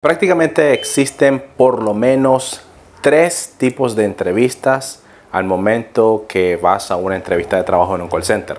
Prácticamente existen por lo menos 3 tipos de entrevistas al momento que vas a una entrevista de trabajo en un call center.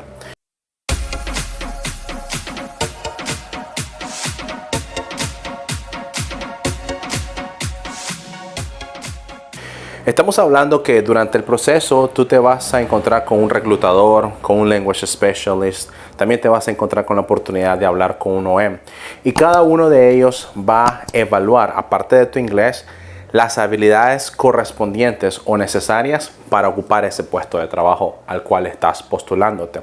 Estamos hablando que durante el proceso tú te vas a encontrar con un reclutador, con un language specialist, también te vas a encontrar con la oportunidad de hablar con un OM. Y cada uno de ellos va a evaluar, aparte de tu inglés, las habilidades correspondientes o necesarias para ocupar ese puesto de trabajo al cual estás postulándote.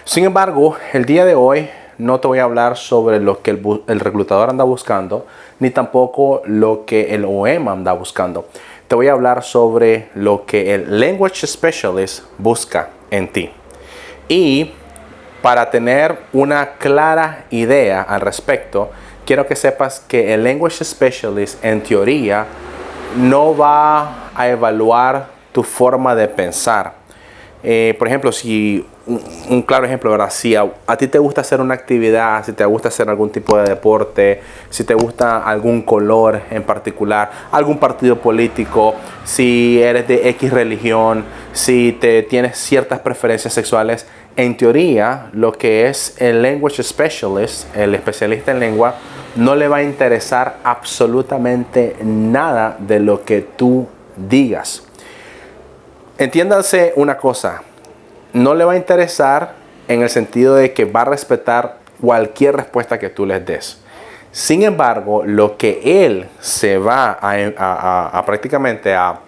Sin embargo, el día de hoy no te voy a hablar sobre lo que el reclutador anda buscando, ni tampoco lo que el OM anda buscando. Te voy a hablar sobre lo que el Language Specialist busca en ti. Y para tener una clara idea al respecto, quiero que sepas que el Language Specialist, en teoría, no va a evaluar tu forma de pensar. Por ejemplo, si un claro ejemplo, ¿verdad? Si a ti te gusta hacer una actividad, si te gusta hacer algún tipo de deporte, si te gusta algún color en particular, algún partido político, si eres de X religión, si tienes ciertas preferencias sexuales, en teoría, lo que es el Language Specialist, el especialista en lengua, no le va a interesar absolutamente nada de lo que tú digas. Entiéndase una cosa, no le va a interesar en el sentido de que va a respetar cualquier respuesta que tú les des. Sin embargo, lo que él se va a prácticamente a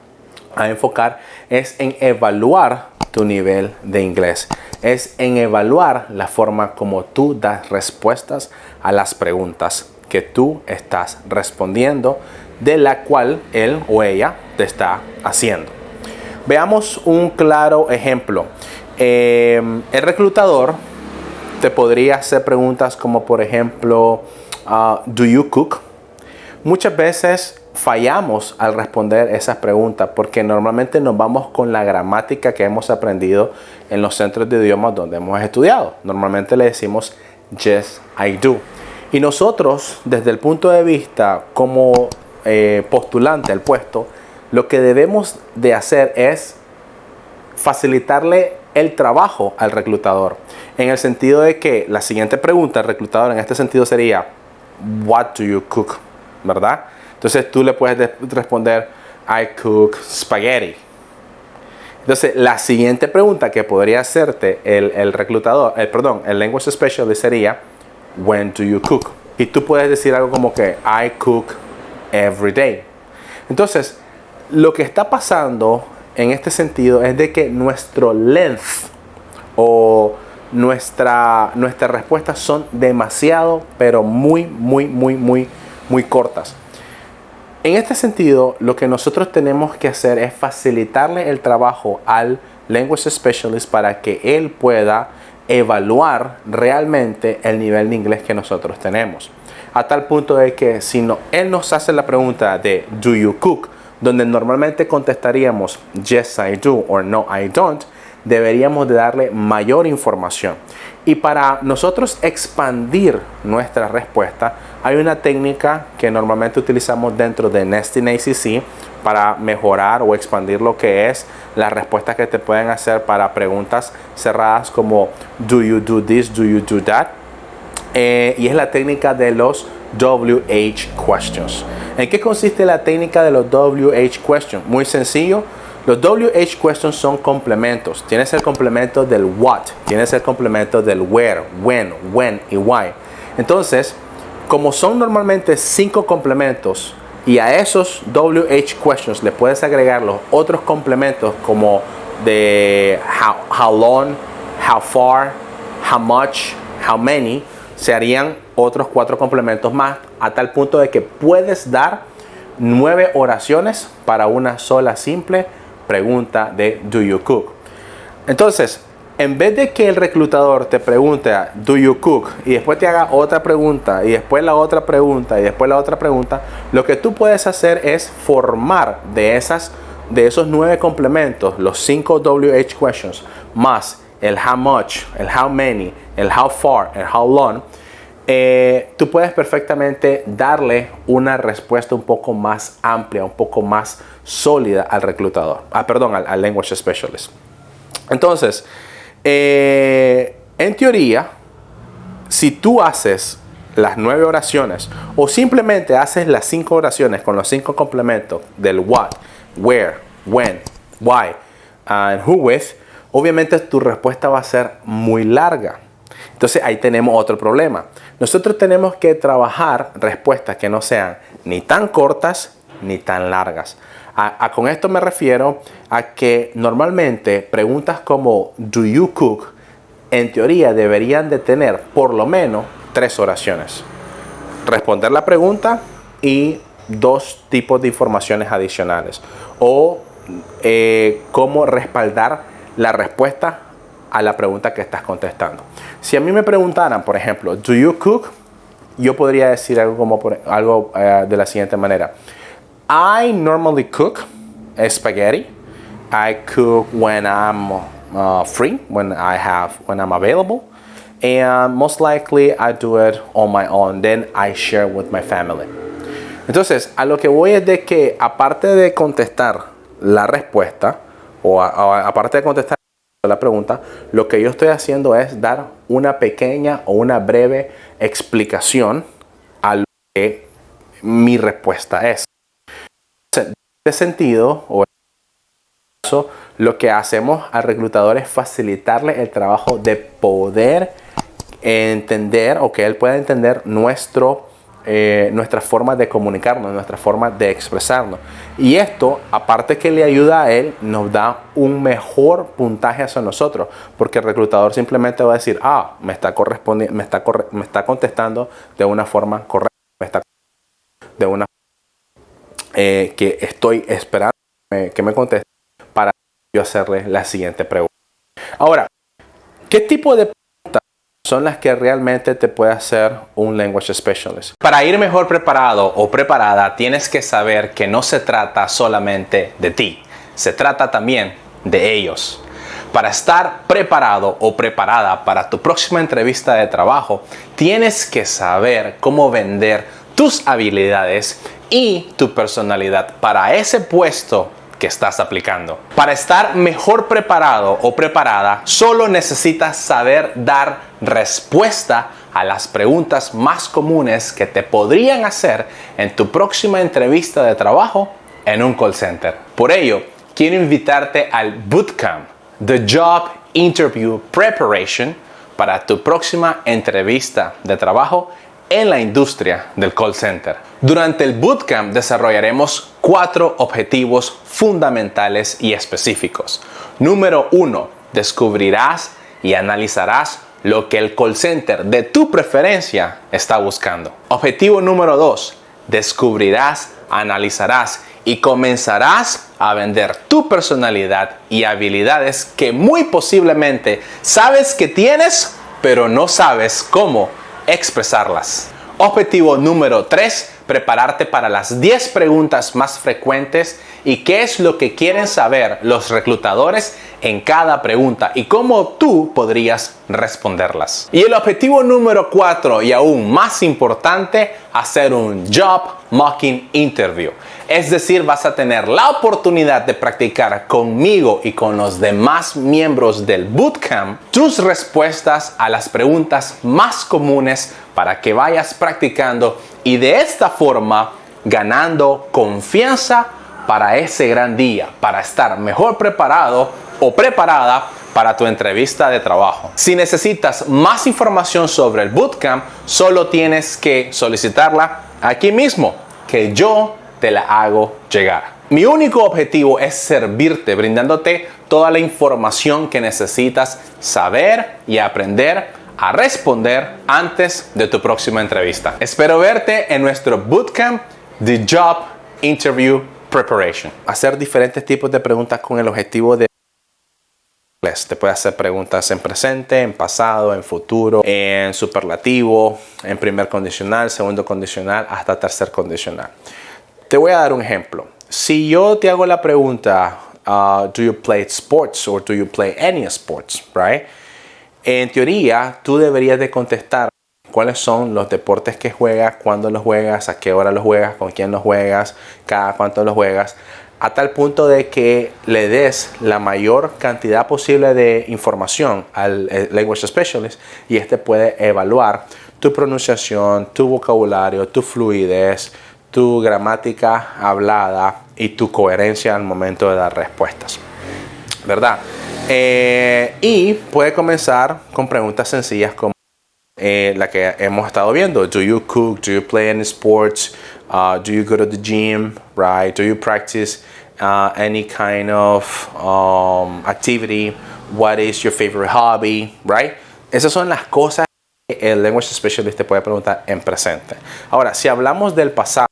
enfocar es en evaluar tu nivel de inglés. Es en evaluar la forma como tú das respuestas a las preguntas que tú estás respondiendo, de la cual él o ella te está haciendo. Veamos un claro ejemplo. El reclutador te podría hacer preguntas como, por ejemplo, ¿do you cook? Muchas veces fallamos al responder esas preguntas porque normalmente nos vamos con la gramática que hemos aprendido en los centros de idiomas donde hemos estudiado. Normalmente le decimos yes, I do. Y nosotros, desde el punto de vista como postulante al puesto, lo que debemos de hacer es facilitarle el trabajo al reclutador, en el sentido de que la siguiente pregunta al reclutador en este sentido sería what do you cook, ¿verdad? Entonces tú le puedes responder I cook spaghetti. Entonces la siguiente pregunta que podría hacerte el reclutador, el language specialist sería when do you cook, y tú puedes decir algo como que I cook every day. Entonces lo que está pasando en este sentido es de que nuestro length o nuestras respuestas son demasiado, pero muy cortas. En este sentido, lo que nosotros tenemos que hacer es facilitarle el trabajo al Language Specialist para que él pueda evaluar realmente el nivel de inglés que nosotros tenemos. A tal punto de que si él nos hace la pregunta de do you cook, donde normalmente contestaríamos yes I do o no I don't, deberíamos de darle mayor información. Y para nosotros expandir nuestra respuesta, hay una técnica que normalmente utilizamos dentro de Nesting ACC para mejorar o expandir lo que es las respuestas que te pueden hacer para preguntas cerradas como do you do this, do you do that, y es la técnica de los WH questions. ¿En qué consiste la técnica de los WH questions? Muy sencillo. Los WH questions son complementos. Tienes el complemento del what, tienes el complemento del where, when y why. Entonces, como son normalmente 5 complementos y a esos WH questions le puedes agregar los otros complementos como de how long, how far, how much, how many, se harían otros 4 complementos más, a tal punto de que puedes dar 9 oraciones para una sola simple pregunta de do you cook. Entonces, en vez de que el reclutador te pregunte do you cook y después te haga otra pregunta y después la otra pregunta y después la otra pregunta, lo que tú puedes hacer es formar de esos 9 complementos, los 5 WH questions más el how much, el how many, el how far, el how long, tú puedes perfectamente darle una respuesta un poco más amplia, un poco más sólida al reclutador, al language specialist. Entonces, en teoría, si tú haces las 9 oraciones o simplemente haces las 5 oraciones con los 5 complementos del what, where, when, why, and who with, obviamente tu respuesta va a ser muy larga. Entonces ahí tenemos otro problema. Nosotros tenemos que trabajar respuestas que no sean ni tan cortas ni tan largas. Con esto me refiero a que normalmente preguntas como ¿do you cook? En teoría deberían de tener por lo menos 3 oraciones. Responder la pregunta y 2 tipos de informaciones adicionales. O cómo respaldar la respuesta a la pregunta que estás contestando. Si a mí me preguntaran, por ejemplo, ¿do you cook? Yo podría decir algo de la siguiente manera. I normally cook spaghetti. I cook when I'm free, when I'm available. And most likely I do it on my own. Then I share with my family. Entonces, a lo que voy es de que aparte de contestar la respuesta, o aparte de contestar la pregunta, lo que yo estoy haciendo es dar una pequeña o una breve explicación a lo que mi respuesta es. En este sentido, o en este caso, lo que hacemos al reclutador es facilitarle el trabajo de poder entender o que él pueda entender nuestra forma de comunicarnos, nuestra forma de expresarnos. Y esto, aparte que le ayuda a él, nos da un mejor puntaje hacia nosotros, porque el reclutador simplemente va a decir, me está contestando de una forma correcta, de una que estoy esperando que me conteste para yo hacerle la siguiente pregunta. Ahora, ¿qué tipo de preguntas son las que realmente te puede hacer un language specialist? Para ir mejor preparado o preparada, tienes que saber que no se trata solamente de ti, se trata también de ellos. Para estar preparado o preparada para tu próxima entrevista de trabajo, tienes que saber cómo vender tus habilidades y tu personalidad para ese puesto que estás aplicando. Para estar mejor preparado o preparada, solo necesitas saber dar respuesta a las preguntas más comunes que te podrían hacer en tu próxima entrevista de trabajo en un call center. Por ello, quiero invitarte al Bootcamp, The Job Interview Preparation, para tu próxima entrevista de trabajo en la industria del call center. Durante el bootcamp desarrollaremos 4 objetivos fundamentales y específicos. Número 1, descubrirás y analizarás lo que el call center de tu preferencia está buscando. Objetivo número 2, descubrirás, analizarás y comenzarás a vender tu personalidad y habilidades que muy posiblemente sabes que tienes, pero no sabes cómo expresarlas. Objetivo número 3, prepararte para las 10 preguntas más frecuentes y qué es lo que quieren saber los reclutadores en cada pregunta y cómo tú podrías responderlas. Y el objetivo número 4, y aún más importante, hacer un Job Mocking Interview. Es decir, vas a tener la oportunidad de practicar conmigo y con los demás miembros del Bootcamp tus respuestas a las preguntas más comunes para que vayas practicando y de esta forma ganando confianza para ese gran día, para estar mejor preparado o preparada para tu entrevista de trabajo. Si necesitas más información sobre el Bootcamp, solo tienes que solicitarla aquí mismo, que yo te la hago llegar. Mi único objetivo es servirte, brindándote toda la información que necesitas saber y aprender a responder antes de tu próxima entrevista. Espero verte en nuestro Bootcamp, The Job Interview Preparation. Hacer diferentes tipos de preguntas con el objetivo de te puede hacer preguntas en presente, en pasado, en futuro, en superlativo, en primer condicional, segundo condicional, hasta tercer condicional. Te voy a dar un ejemplo. Si yo te hago la pregunta, do you play sports or do you play any sports, right? En teoría, tú deberías de contestar cuáles son los deportes que juegas, cuándo los juegas, a qué hora los juegas, con quién los juegas, cada cuánto los juegas, a tal punto de que le des la mayor cantidad posible de información al Language Specialist y este puede evaluar tu pronunciación, tu vocabulario, tu fluidez, tu gramática hablada y tu coherencia al momento de dar respuestas, ¿verdad? Y puede comenzar con preguntas sencillas como la que hemos estado viendo. Do you cook? Do you play any sports? Do you go to the gym? Right? Do you practice any kind of activity? What is your favorite hobby? Right? Esas son las cosas que el Language Specialist te puede preguntar en presente. Ahora, si hablamos del pasado,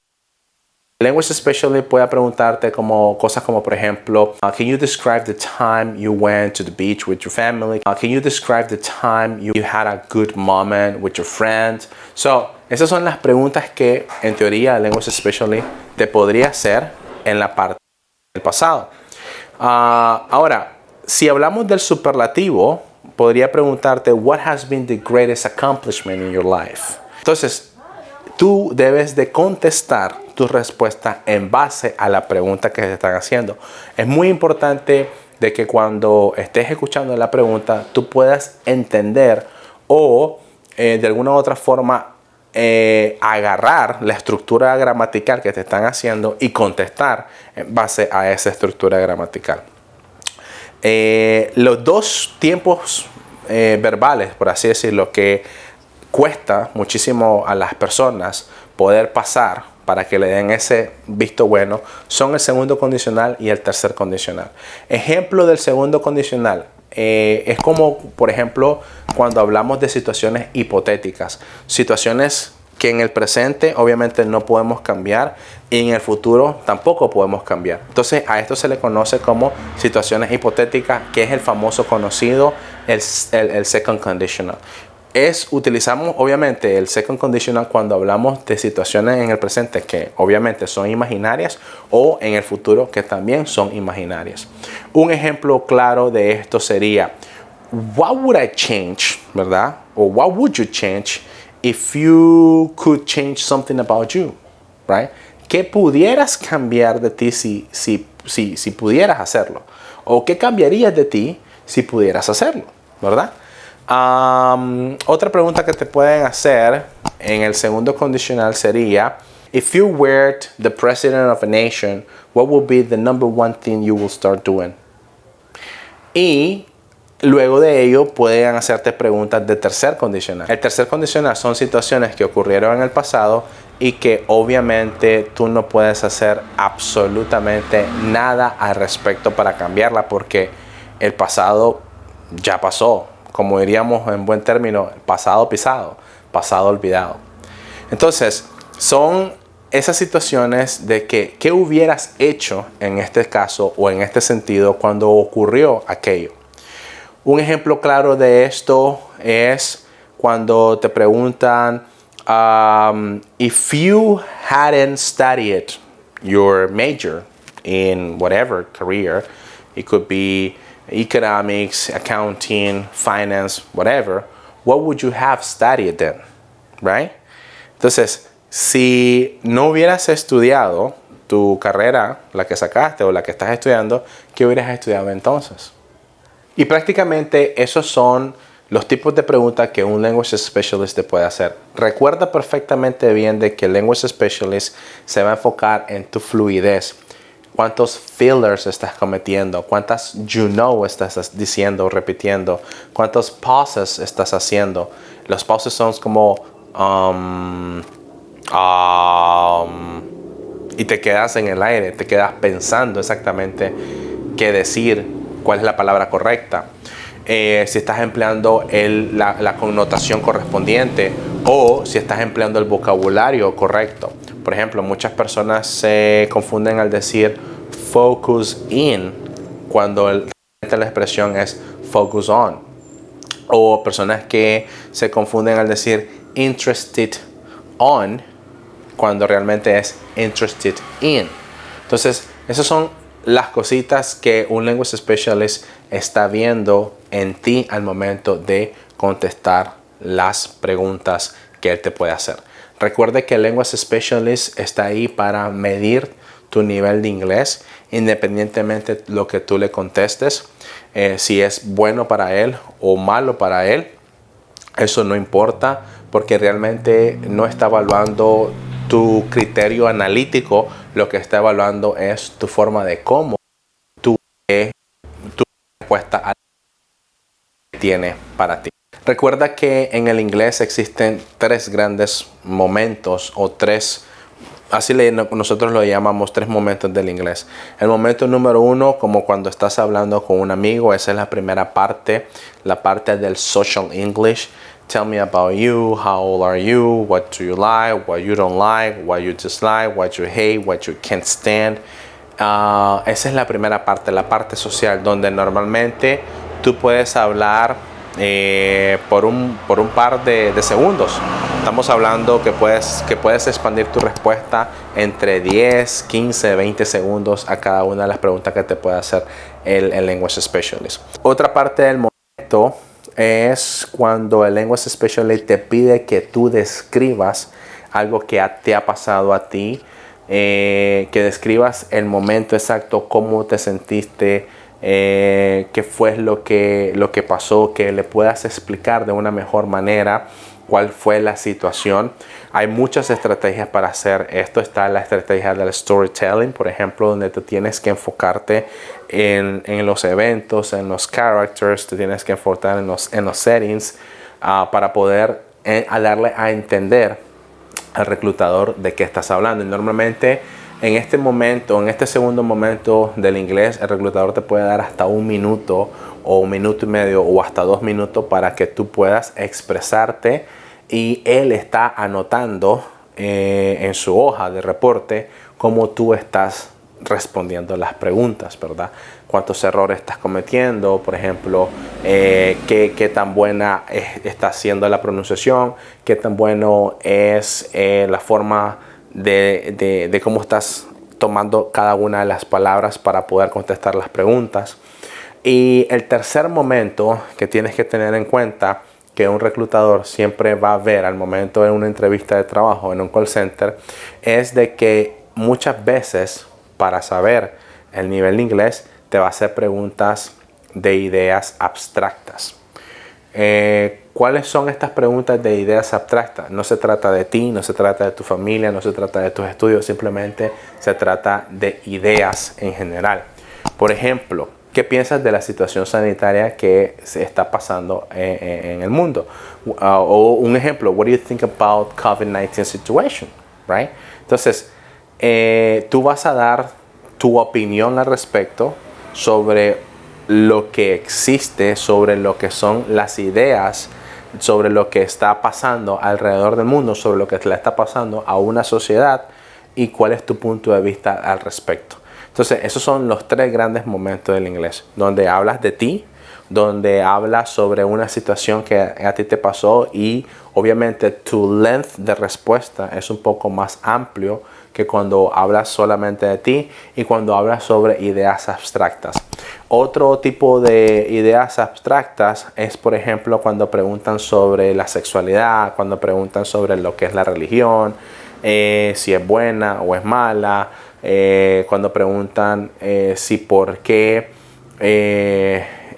el Language Specialist puede preguntarte cosas como, por ejemplo, can you describe the time you went to the beach with your family? Can you describe the time you had a good moment with your friends? So, esas son las preguntas que, en teoría, el Language Specialist te podría hacer en la parte del pasado. Ahora, si hablamos del superlativo, podría preguntarte, what has been the greatest accomplishment in your life? Entonces, tú debes de contestar tu respuesta en base a la pregunta que te están haciendo. Es muy importante de que cuando estés escuchando la pregunta, tú puedas entender o de alguna u otra forma agarrar la estructura gramatical que te están haciendo y contestar en base a esa estructura gramatical. Los dos tiempos verbales, por así decirlo, que cuesta muchísimo a las personas poder pasar para que le den ese visto bueno, son el segundo condicional y el tercer condicional. Ejemplo del segundo condicional es como, por ejemplo, cuando hablamos de situaciones hipotéticas, situaciones que en el presente obviamente no podemos cambiar y en el futuro tampoco podemos cambiar. Entonces a esto se le conoce como situaciones hipotéticas, que es el famoso conocido el second conditional. Utilizamos obviamente el second conditional cuando hablamos de situaciones en el presente que obviamente son imaginarias o en el futuro que también son imaginarias. Un ejemplo claro de esto sería, what would I change, ¿verdad? O what would you change if you could change something about you, right? ¿Qué pudieras cambiar de ti si pudieras hacerlo? ¿O qué cambiarías de ti si pudieras hacerlo, ¿verdad? Otra pregunta que te pueden hacer en el segundo condicional sería, if you were the president of a nation, what would be the number one thing you will start doing? Y luego de ello pueden hacerte preguntas de tercer condicional. El tercer condicional son situaciones que ocurrieron en el pasado y que obviamente tú no puedes hacer absolutamente nada al respecto para cambiarla porque el pasado ya pasó. Como diríamos en buen término, pasado pisado, pasado olvidado. Entonces, son esas situaciones de que qué hubieras hecho en este caso o en este sentido cuando ocurrió aquello. Un ejemplo claro de esto es cuando te preguntan, if you hadn't studied your major in whatever career, it could be economics, accounting, finance, whatever, what would you have studied then, right? Entonces, si no hubieras estudiado tu carrera, la que sacaste o la que estás estudiando, ¿qué hubieras estudiado entonces? Y prácticamente esos son los tipos de preguntas que un Language Specialist te puede hacer. Recuerda perfectamente bien de que el Language Specialist se va a enfocar en tu fluidez. ¿Cuántos fillers estás cometiendo? ¿Cuántas you know estás diciendo o repitiendo? ¿Cuántos pauses estás haciendo? Los pauses son como y te quedas en el aire, te quedas pensando exactamente qué decir, cuál es la palabra correcta. Si estás empleando la connotación correspondiente o si estás empleando el vocabulario correcto. Por ejemplo, muchas personas se confunden al decir focus in cuando la expresión es focus on. O personas que se confunden al decir interested on cuando realmente es interested in. Entonces, esas son las cositas que un Language Specialist está viendo en ti al momento de contestar las preguntas que él te puede hacer. Recuerde que el Language Specialist está ahí para medir tu nivel de inglés, independientemente de lo que tú le contestes, si es bueno para él o malo para él. Eso no importa, porque realmente no está evaluando tu criterio analítico, lo que está evaluando es tu forma de cómo tu respuesta tiene para ti. Recuerda que en el inglés existen tres grandes momentos o tres, nosotros lo llamamos tres momentos del inglés. El momento número uno, como cuando estás hablando con un amigo, esa es la primera parte, la parte del social English. Tell me about you, how old are you, what do you like, what you don't like, what you dislike, what you hate, what you can't stand. Esa es la primera parte, la parte social, donde normalmente tú puedes hablar por un par de segundos. Estamos hablando que puedes expandir tu respuesta entre 10, 15, 20 segundos a cada una de las preguntas que te puede hacer el Language Specialist. Otra parte del momento es cuando el Language Specialist te pide que tú describas algo que te ha pasado a ti, que describas el momento exacto, cómo te sentiste, qué fue lo que pasó, que le puedas explicar de una mejor manera cuál fue la situación. Hay muchas estrategias para hacer esto. Está la estrategia del storytelling, por ejemplo, donde tú tienes que enfocarte en los eventos, en los characters, te tienes que enfocar en los settings para poder darle a entender al reclutador de qué estás hablando. Y normalmente en este segundo momento del inglés, el reclutador te puede dar hasta 1 minuto o 1 minuto y medio o hasta 2 minutos para que tú puedas expresarte, y él está anotando en su hoja de reporte cómo tú estás respondiendo las preguntas, ¿verdad? Cuántos errores estás cometiendo, por ejemplo, qué tan buena está siendo la pronunciación, qué tan bueno es la forma de cómo estás tomando cada una de las palabras para poder contestar las preguntas. Y el tercer momento que tienes que tener en cuenta, que un reclutador siempre va a ver al momento de una entrevista de trabajo en un call center, es de que muchas veces, para saber el nivel de inglés, te va a hacer preguntas de ideas abstractas. ¿Cuáles son estas preguntas de ideas abstractas? No se trata de ti, no se trata de tu familia, no se trata de tus estudios, simplemente se trata de ideas en general. Por ejemplo, ¿qué piensas de la situación sanitaria que se está pasando en el mundo? O un ejemplo, what do you think about COVID-19 situation? Right? Entonces, tú vas a dar tu opinión al respecto sobre lo que existe, sobre lo que son las ideas, sobre lo que está pasando alrededor del mundo, sobre lo que le está pasando a una sociedad y cuál es tu punto de vista al respecto. Entonces, esos son los tres grandes momentos del inglés, donde hablas de ti, donde hablas sobre una situación que a ti te pasó, y obviamente tu length de respuesta es un poco más amplio que cuando hablas solamente de ti y cuando hablas sobre ideas abstractas. Otro tipo de ideas abstractas es, por ejemplo, cuando preguntan sobre la sexualidad, cuando preguntan sobre lo que es la religión, si es buena o es mala, cuando preguntan si por qué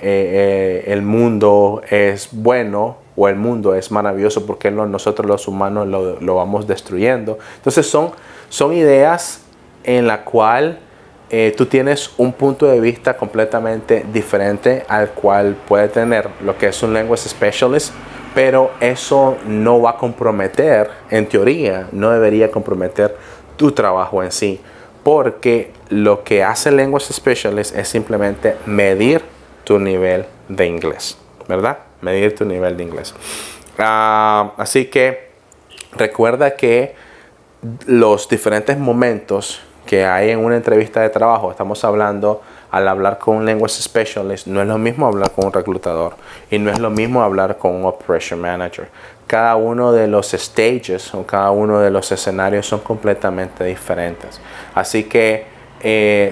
el mundo es bueno o el mundo es maravilloso, porque nosotros los humanos lo vamos destruyendo. Entonces son ideas en la cual tú tienes un punto de vista completamente diferente al cual puede tener lo que es un Language Specialist, pero eso no va a comprometer, en teoría, no debería comprometer tu trabajo en sí, porque lo que hace el Language Specialist es simplemente medir tu nivel de inglés, ¿verdad? Medir tu nivel de inglés. Así que recuerda que los diferentes momentos que hay en una entrevista de trabajo, estamos hablando, al hablar con un Language Specialist, no es lo mismo hablar con un reclutador y no es lo mismo hablar con un Operation Manager. Cada uno de los stages o cada uno de los escenarios son completamente diferentes. Así que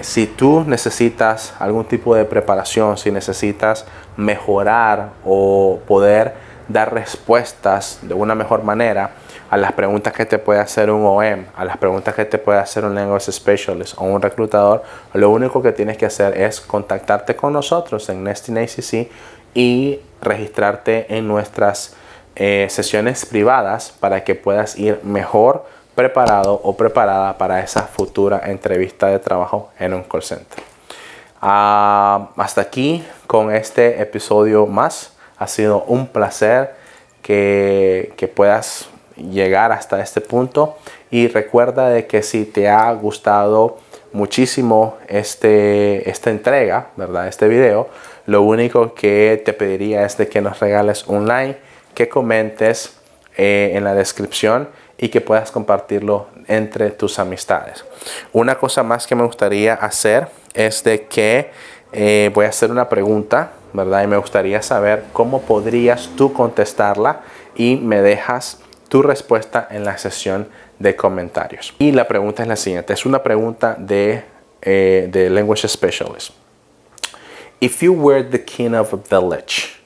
si tú necesitas algún tipo de preparación, si necesitas mejorar o poder dar respuestas de una mejor manera a las preguntas que te puede hacer un OM, a las preguntas que te puede hacer un Language Specialist o un reclutador, lo único que tienes que hacer es contactarte con nosotros en Nesting ACC y registrarte en nuestras sesiones privadas para que puedas ir mejor preparado o preparada para esa futura entrevista de trabajo en un call center. Hasta aquí con este episodio más. Ha sido un placer que puedas llegar hasta este punto, y recuerda de que si te ha gustado muchísimo esta entrega, ¿verdad? Este video, lo único que te pediría es de que nos regales un like, que comentes en la descripción y que puedas compartirlo entre tus amistades. Una cosa más que me gustaría hacer es de que voy a hacer una pregunta, ¿verdad? Y me gustaría saber cómo podrías tú contestarla, y me dejas tu respuesta en la sesión de comentarios. Y la pregunta es la siguiente, es una pregunta de Language Specialist. If you were the king of a village,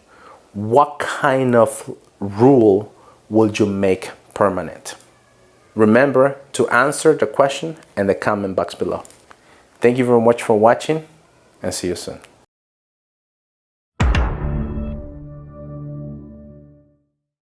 what kind of rule would you make permanent? Remember to answer the question in the comment box below. Thank you very much for watching, and see you soon.